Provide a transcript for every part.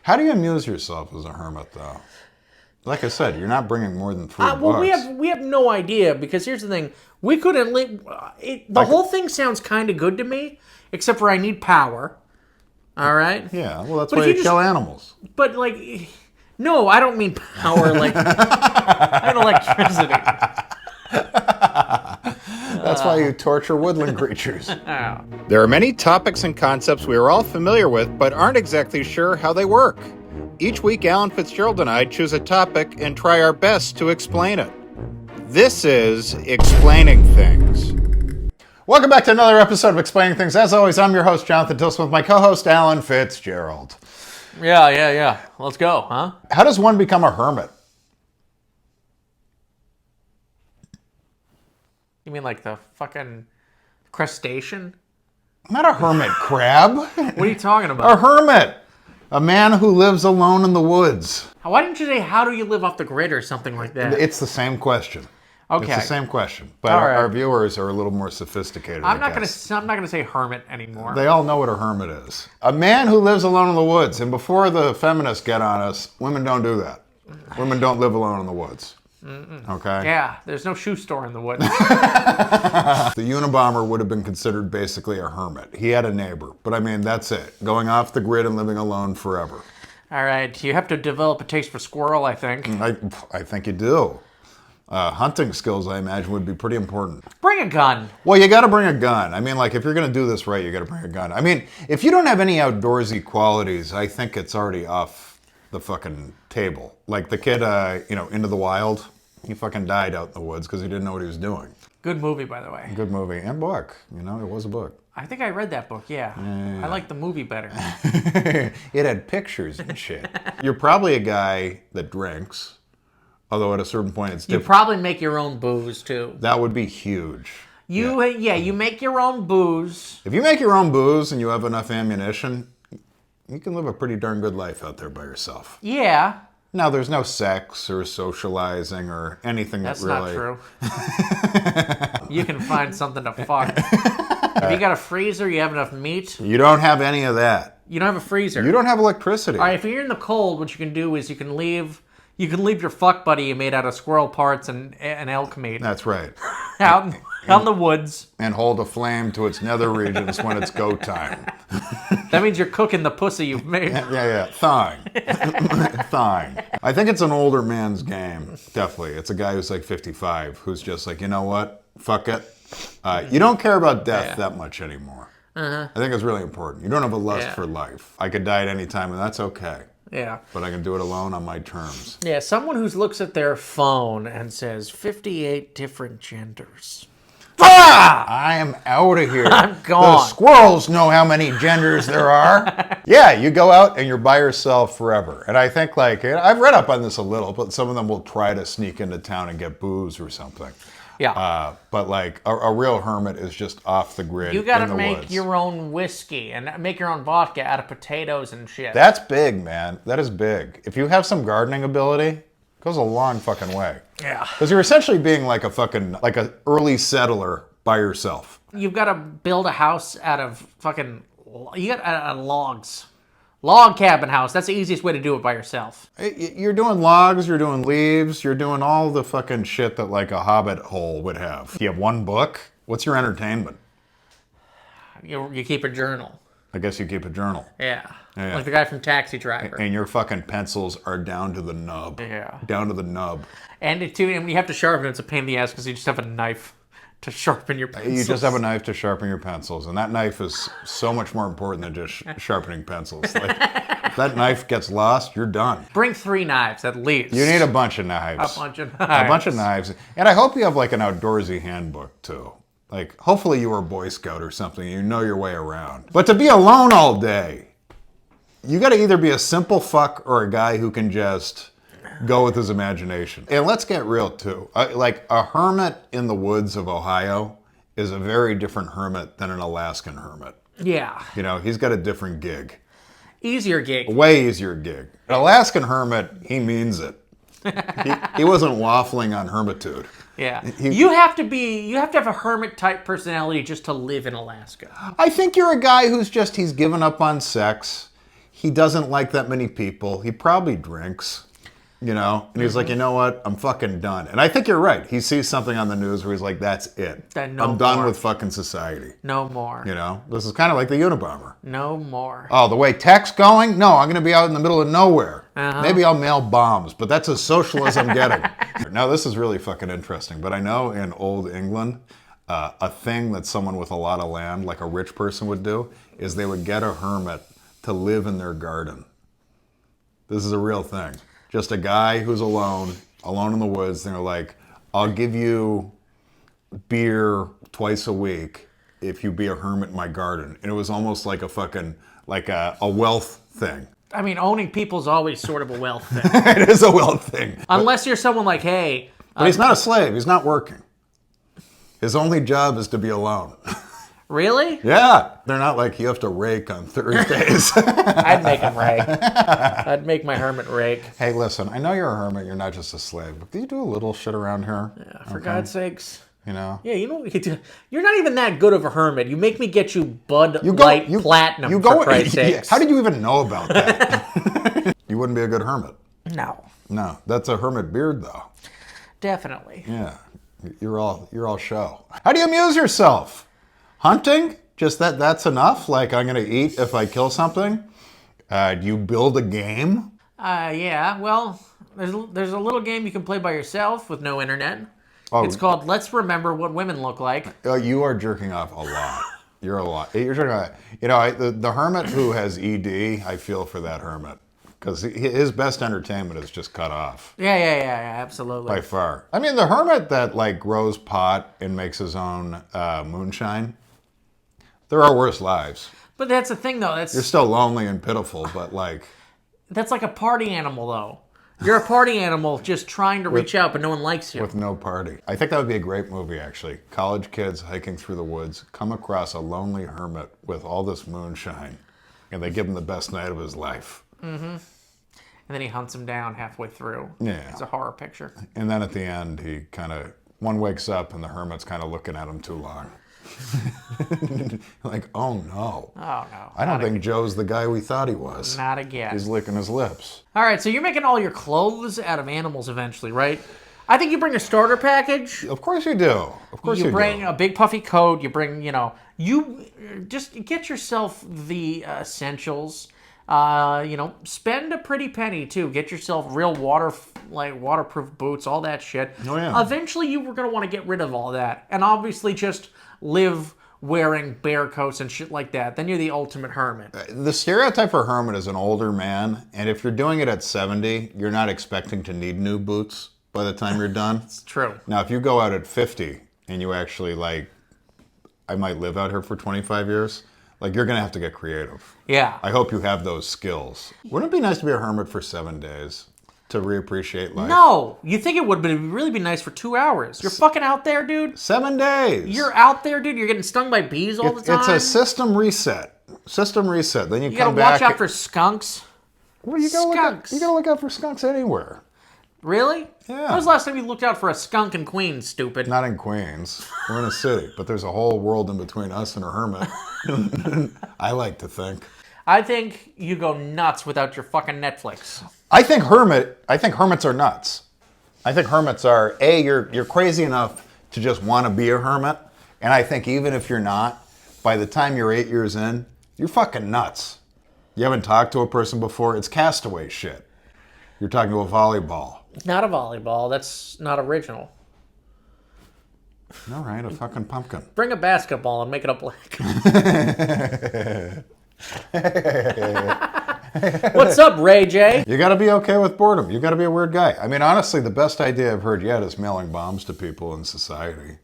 How do you amuse yourself as a hermit, though? Like I said, you're not bringing more than $3. Well, we have no idea, because here's the thing: we couldn't. The whole thing sounds kind of good to me, except for I need power. All right. Yeah. Well, that's why you kill animals. But no, I don't mean power. I mean electricity. That's why you torture woodland creatures. There are many topics and concepts we are all familiar with, but aren't exactly sure how they work. Each week, Alan Fitzgerald and I choose a topic and try our best to explain it. This is Explaining Things. Welcome back to another episode of Explaining Things. As always, I'm your host, Jonathan Tilson, with my co-host, Alan Fitzgerald. Yeah. Let's go, huh? How does one become a hermit? You mean like the fucking crustacean? Not a hermit crab. What are you talking about? A hermit. A man who lives alone in the woods. Why didn't you say, how do you live off the grid or something like that? It's the same question. Okay. It's the same question. But All right. our viewers are a little more sophisticated, I'm not gonna say hermit anymore. They all know what a hermit is. A man who lives alone in the woods. And before the feminists get on us, women don't do that. Women don't live alone in the woods. Okay? Yeah, there's no shoe store in the woods. The Unabomber would have been considered basically a hermit. He had a neighbor. But I mean, that's it. Going off the grid and living alone forever. All right, you have to develop a taste for squirrel, I think. I think you do. Hunting skills, I imagine, would be pretty important. Bring a gun. Well, you got to bring a gun. I mean, if you're going to do this right, you got to bring a gun. I mean, if you don't have any outdoorsy qualities, I think it's already off the fucking table. Like the kid, Into the Wild, he fucking died out in the woods because he didn't know what he was doing. Good movie, by the way. Good movie. And book. It was a book. I think I read that book, yeah. I like the movie better. It had pictures and shit. You're probably a guy that drinks, although at a certain point it's different. You probably make your own booze, too. That would be huge. You make your own booze. If you make your own booze and you have enough ammunition, you can live a pretty darn good life out there by yourself. Yeah. Now, there's no sex or socializing or anything That's that really... not true. You can find something to fuck. If you got a freezer, you have enough meat. You don't have any of that. You don't have a freezer. You don't have electricity. All right, if you're in the cold, what you can do is you can leave your fuck buddy made out of squirrel parts and elk meat. That's right. out in the woods. And hold a flame to its nether regions when it's go time. That means you're cooking the pussy you've made. Yeah. Thawing. Thawing. I think it's an older man's game. Definitely. It's a guy who's like 55 who's just like, you know what? Fuck it. You don't care about death that much anymore. I think it's really important. You don't have a lust for life. I could die at any time, and that's okay. Yeah. But I can do it alone on my terms. Yeah, someone who looks at their phone and says 58 different genders. I am out of here. I'm gone. The squirrels know how many genders there are. Yeah, you go out and you're by yourself forever. And I think, I've read up on this a little, but some of them will try to sneak into town and get booze or something. Yeah. But a real hermit is just off the grid. You gotta in the make woods. your own whiskey and make your own vodka out of potatoes and shit. That's big, man. That is big. If you have some gardening ability, it goes a long fucking way. Yeah. Because you're essentially being like an early settler by yourself. You've got to build a house out of logs. Log cabin house. That's the easiest way to do it by yourself. You're doing logs, you're doing leaves, you're doing all the fucking shit that like a hobbit hole would have. You have one book. What's your entertainment? You keep a journal. I guess you keep a journal. Yeah. Like the guy from Taxi Driver. And your fucking pencils are down to the nub. Yeah. Down to the nub. And when you have to sharpen it, it's a pain in the ass because you just have a knife to sharpen your pencils. You just have a knife to sharpen your pencils. And that knife is so much more important than just sharpening pencils. If that knife gets lost, you're done. Bring 3 knives at least. You need a bunch of knives. A bunch of knives. And I hope you have an outdoorsy handbook too. Hopefully you were a Boy Scout or something. You know your way around. But to be alone all day, you got to either be a simple fuck or a guy who can just go with his imagination. And let's get real too. A hermit in the woods of Ohio is a very different hermit than an Alaskan hermit. Yeah. He's got a different gig. Easier gig. Way easier gig. An Alaskan hermit, he means it. He wasn't waffling on hermitude. Yeah. You have to have a hermit type personality just to live in Alaska. I think you're a guy who's he's given up on sex. he doesn't like that many people. He probably drinks, you know? And he's like, you know what? I'm fucking done. And I think you're right. He sees something on the news where he's like, that's it. I'm done with fucking society. No more. You know? This is kind of like the Unabomber. No more. Oh, the way tech's going? No, I'm going to be out in the middle of nowhere. Maybe I'll mail bombs, but that's as social as I'm getting. Now, this is really fucking interesting, but I know in old England, a thing that someone with a lot of land, like a rich person would do, is they would get a hermit to live in their garden. This is a real thing. Just a guy who's alone in the woods, and they're like, I'll give you beer twice a week if you be a hermit in my garden. And it was almost like a fucking, like a wealth thing. I mean, owning people's always sort of a wealth thing. It is a wealth thing. Unless you're someone like, hey... But he's not a slave. He's not working. His only job is to be alone. Really? Yeah. They're not like, you have to rake on Thursdays. I'd make him rake. I'd make my hermit rake. Hey, listen, I know you're a hermit. You're not just a slave. But do you do a little shit around here? Yeah, for God's sakes. You know? Yeah, you know what you do? You're not even that good of a hermit. You make me get you Bud Light Platinum, for Christ's sakes. How did you even know about that? You wouldn't be a good hermit. No. No, that's a hermit beard, though. Definitely. Yeah, you're all show. How do you amuse yourself? Hunting? Just that's enough? Like, I'm going to eat if I kill something? Do you build a game? Yeah, well, there's a little game you can play by yourself with no internet. Oh. It's called Let's Remember What Women Look Like. You are jerking off a lot. You're jerking off. You know, the hermit who has ED, I feel for that hermit. Because his best entertainment is just cut off. Yeah, absolutely. By far. I mean, the hermit that, like, grows pot and makes his own moonshine, there are worse lives. But that's the thing, though. You're still lonely and pitiful, but, like... That's like a party animal, though. You're a party animal just trying to reach out, but no one likes you. With no party. I think that would be a great movie, actually. College kids hiking through the woods come across a lonely hermit with all this moonshine, and they give him the best night of his life. Mm-hmm. And then he hunts him down halfway through. Yeah. It's a horror picture. And then at the end, one wakes up and the hermit's kind of looking at him too long. Like, oh no. Oh no. I don't think Joe's the guy we thought he was. Not again. He's licking his lips. All right, so you're making all your clothes out of animals eventually, right? I think you bring a starter package. Of course you do. Of course you do. You bring a big puffy coat. You bring, you just get yourself the essentials. Spend a pretty penny too. Get yourself real waterproof boots, all that shit. Oh yeah. Eventually, you were gonna want to get rid of all that, and obviously just live wearing bear coats and shit like that. Then you're the ultimate hermit. The stereotype for hermit is an older man, and if you're doing it at 70, you're not expecting to need new boots by the time you're done. It's true. Now, if you go out at 50 and you actually I might live out here for 25 years. You're going to have to get creative. Yeah. I hope you have those skills. Wouldn't it be nice to be a hermit for 7 days to reappreciate life? No. You think it would, but it would really be nice for 2 hours. You're fucking out there, dude. 7 days. You're out there, dude. You're getting stung by bees all the time. It's a system reset. Then you come back. You gotta watch out for skunks. Well, you gotta look out for skunks anywhere. Really? Yeah. When was the last time you looked out for a skunk in Queens, stupid? Not in Queens. We're in a city, but there's a whole world in between us and a hermit. I like to think. I think you go nuts without your fucking Netflix. I think hermits are nuts. I think hermits are, you're crazy enough to just want to be a hermit. And I think even if you're not, by the time you're 8 years in, you're fucking nuts. You haven't talked to a person before. It's castaway shit. You're talking to a volleyball. Not a volleyball. That's not original. All right, a fucking pumpkin. Bring a basketball and make it a black. What's up, Ray J? You got to be okay with boredom. You got to be a weird guy. I mean, honestly, the best idea I've heard yet is mailing bombs to people in society.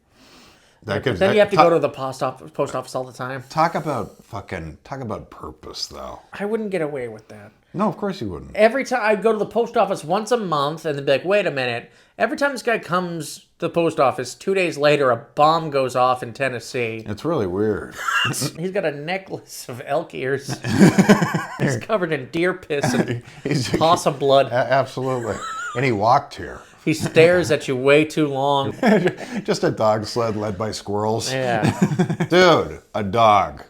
Then you have to go to the post office all the time. Talk about purpose, though. I wouldn't get away with that. No, of course you wouldn't. Every time I'd go to the post office once a month and they'd be like, wait a minute. Every time this guy comes to the post office, 2 days later, a bomb goes off in Tennessee. It's really weird. He's got a necklace of elk ears. He's covered in deer piss and possum blood. Absolutely. And he walked here. He stares at you way too long. Just a dog sled led by squirrels. Yeah. Dude, a dog.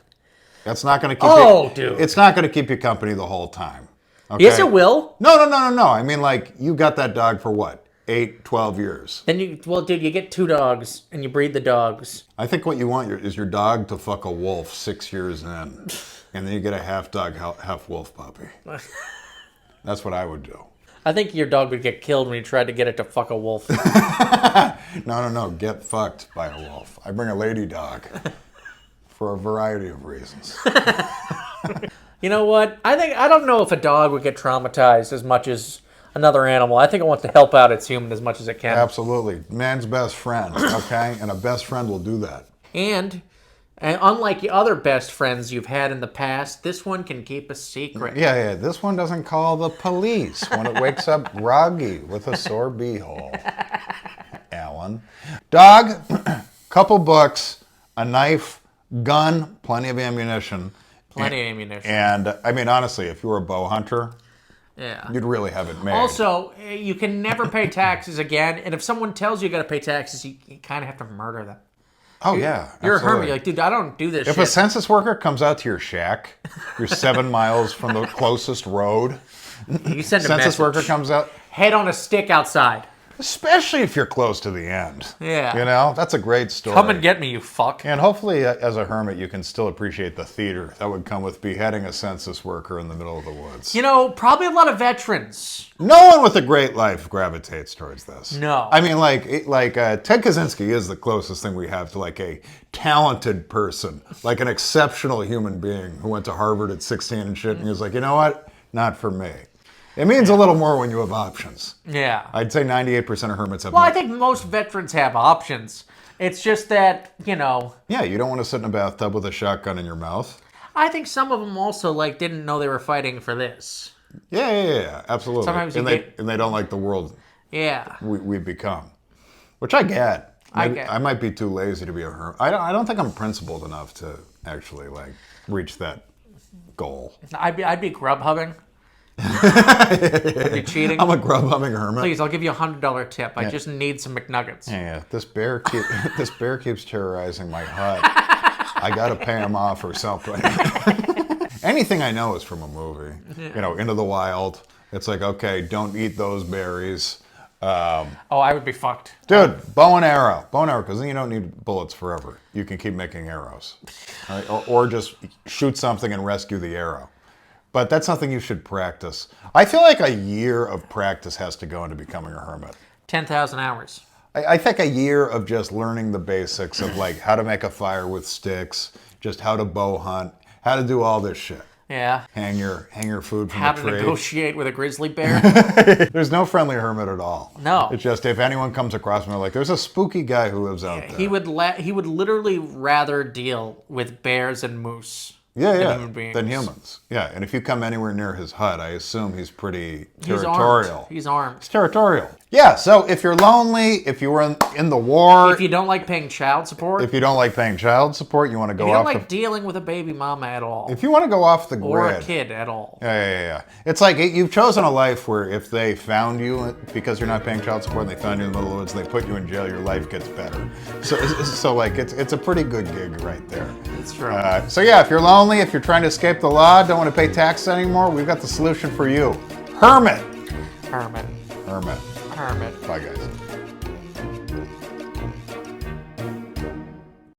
That's not going to keep dude. It's not going to keep you company the whole time. Okay? Yes, it will. No. I mean, like, you got that dog for what? 8, 12 years. Then dude, you get 2 dogs and you breed the dogs. I think what you want is your dog to fuck a wolf 6 years in, and then you get a half dog, half wolf puppy. That's what I would do. I think your dog would get killed when you tried to get it to fuck a wolf. No. Get fucked by a wolf. I bring a lady dog for a variety of reasons. You know what? I don't know if a dog would get traumatized as much as another animal. I think it wants to help out its human as much as it can. Absolutely. Man's best friend, okay? And a best friend will do that. And unlike the other best friends you've had in the past, this one can keep a secret. Yeah. This one doesn't call the police when it wakes up groggy with a sore beehole. Alan. Dog, couple books, a knife, gun, plenty of ammunition. And, I mean, honestly, if you were a bow hunter, you'd really have it made. Also, you can never pay taxes again, and if someone tells you got to pay taxes, you kind of have to murder them. Oh, yeah. You're a hermit. You're like, dude, I don't do this shit. If a census worker comes out to your shack, you're 7 miles from the closest road. You send a census worker comes out. Head on a stick outside. Especially if you're close to the end. Yeah. You know, that's a great story. Come and get me, you fuck. And hopefully, as a hermit, you can still appreciate the theater that would come with beheading a census worker in the middle of the woods. You know, probably a lot of veterans. No one with a great life gravitates towards this. No. I mean, Ted Kaczynski is the closest thing we have to, like, a talented person, like an exceptional human being who went to Harvard at 16 and shit, and he was like, you know what? Not for me. It means a little more when you have options. Yeah. I'd say 98% of hermits have. Well, I think most veterans have options. It's just that, you know. Yeah, you don't want to sit in a bathtub with a shotgun in your mouth. I think some of them also didn't know they were fighting for this. Yeah, absolutely. Sometimes and they don't like the world. Yeah. We've become, which I get. I might be too lazy to be a hermit. I don't think I'm principled enough to actually reach that goal. I'd be grub hubbing. Are you cheating? I'm a grub humming hermit. Please, I'll give you $100 tip. I just need some McNuggets. Yeah. This bear keeps terrorizing my hut. I gotta pay him off or something. Anything I know is from a movie. Yeah. You know, Into the Wild. It's like, okay, don't eat those berries. I would be fucked. Dude, bow and arrow, because then you don't need bullets forever. You can keep making arrows, right? or just shoot something and rescue the arrow. But that's something you should practice. I feel like a year of practice has to go into becoming a hermit. 10,000 hours. I think a year of just learning the basics of how to make a fire with sticks, just how to bow hunt, how to do all this shit. Yeah. Hang your food from how the to tree. Negotiate with a grizzly bear. There's no friendly hermit at all. No. It's just if anyone comes across me, there's a spooky guy who lives out there. He would literally rather deal with bears and moose. Than humans. Yeah, and if you come anywhere near his hut, I assume he's pretty territorial. He's armed. He's territorial. Yeah, so if you're lonely, if you were in the war... If you don't like paying child support... If you don't like paying child support, you want to go off... If you don't like dealing with a baby mama at all. If you want to go off the grid... Or a kid at all. Yeah. It's like you've chosen a life where if they found you because you're not paying child support and they found you in the middle of the woods and they put you in jail, your life gets better. So it's a pretty good gig right there. It's true. So yeah, if you're lonely, if you're trying to escape the law, don't want to pay taxes anymore, we've got the solution for you. Hermit. Hermit. Hermit. Hermit. Bye, guys.